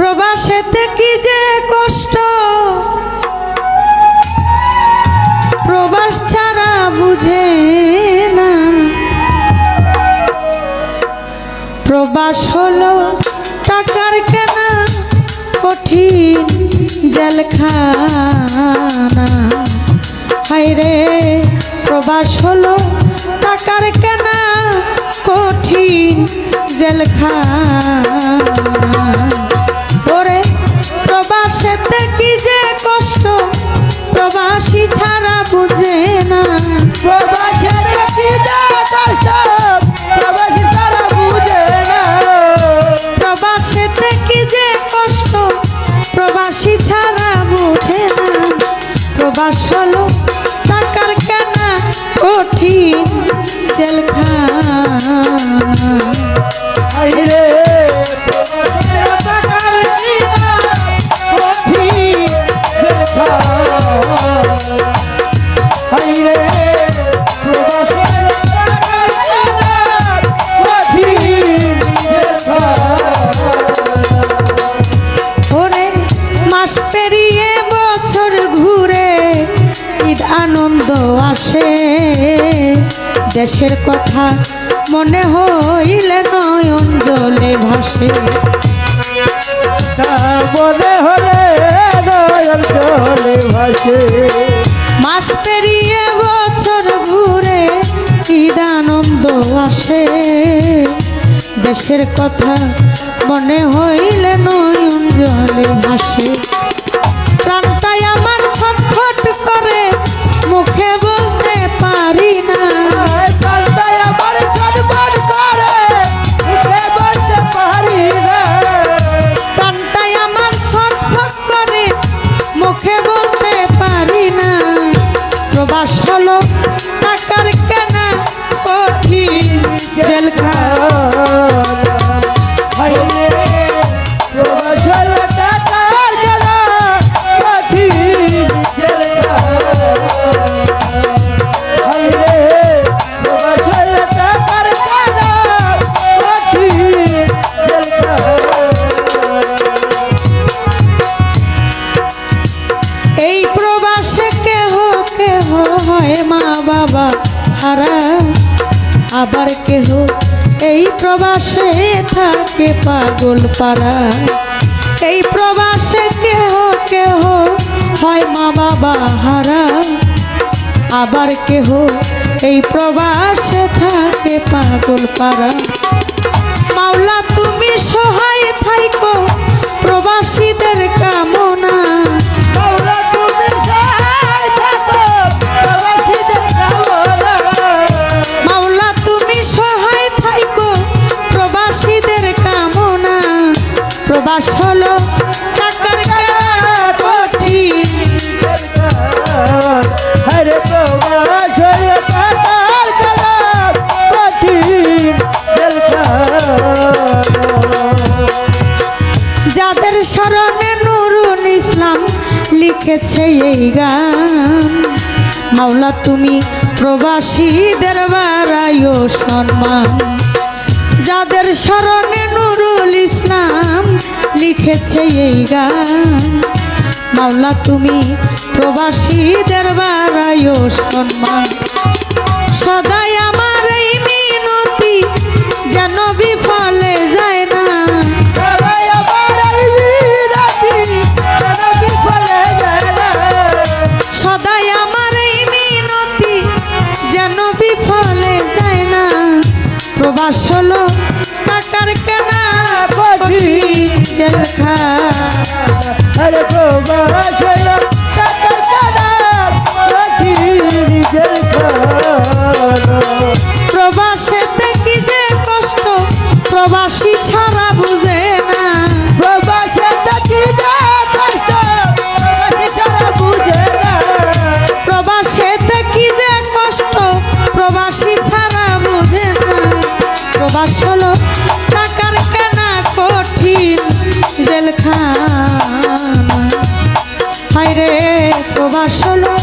প্রবাসেতে কি যে কষ্ট, প্রবাস ছাড়া বুঝে না। প্রবাস হলো টাকার কেনা কঠিন জেলখানা। হায়রে প্রবাস হলো টাকার কেনা কঠিন জেলখানা। ওরে প্রবাসেতে কি যে কষ্ট, প্রবাসী ছাড়া বুঝে না। প্রবাসেতে কি যে কষ্ট, প্রবাসী ছাড়া বুঝে না। প্রবাসেতে কি যে কষ্ট, প্রবাসী ছাড়া বুঝে না। প্রবাস হলো টাকার কেনা কঠিন জেলখানা। হায়রে প্রবাসের টাকার কেনা কঠিন জেলখানা। হায়রে প্রবাসের টাকার কেনা কঠিন জেলখানা। ওরে মাস পেরিয়ে বছর ঘুরে ঈদ আনন্দ আসে। দেশের কথা মনে হইলে নয়ন জলে ভাসে। তা মনে হলে নয়ন জলে ভাসে। মাস পেরিয়ে বছর ঘুরে ঈদ আনন্দ আসে। দেশের কথা মনে হইলে নয়ন জলে ভাসে। প্রাণটাই আমার ছটফট করে মুখে বলতে পারি না। প্রাণটাই আমার ছটফট করে মুখে বলতে পারি না। প্রাণটাই আমার ছটফট করে মুখে বলতে পারি না। প্রবাস হলো টাকার কেনা কঠিন জেলখানা। হায়রে প্রবাসের টাকার কেনা কঠিন জেলখানা। হায়রে প্রবাসের টাকার কেনা কঠিন জেলখানা। এই প্রবাসে কেহ কেহ হয় মা বাবা হারা। আবার কেহ এই প্রবাসে থাকে পাগল পারা। এই প্রবাসে কেহ কেহ হয় মা বাবা হারা। আবার কেহ এই প্রবাসে থাকে পাগল পারা। মাওলা তুমি সহায় থাইকো প্রবাসীদের কামনা। মাওলা তুমি সহায় থাকো প্রবাসীদের কামনা। মাওলা তুমি সহায় থাইকো প্রবাসীদের কামনা। প্রবাস হলো টাকার কেনা কঠিন। হরে প্রবাসের টাকার কেনা কঠিন জেলখানা। যাদের স্মরণে নুরুল ইসলাম লিখেছে এই গান। মাওলা তুমি প্রবাসীদের বাড়াইও সম্মান। যাদের স্মরণে নুরুল ইসলাম লিখেছে এই গান। মাওলা তুমি প্রবাসীদের বাড়াইও সম্মান। সদাই আমার এই মিনতি যেন বিফলে যায় না। সবাই আমার এই বিনতি যেন বিফলে যায় না। সদাই আমার এই মিনতি যেন বিফলে যায় না। প্রবাস হলো টাকার কেনা কঠিন জেলখানা। হরে প্রবাসের টাকার কেনা কঠিন জেলখানা। প্রবাসেতে কি যে কষ্ট, প্রবাসী ছাড়া বুঝে না। প্রবাসেতে কি যে কষ্ট, প্রবাসী ছাড়া বুঝে না। প্রবাসেতে কি যে কষ্ট, প্রবাসী ছাড়া বুঝে না। প্রবাস হলো টাকার কেনা কঠিন জেলখানা। হায়রে প্রবাস হলো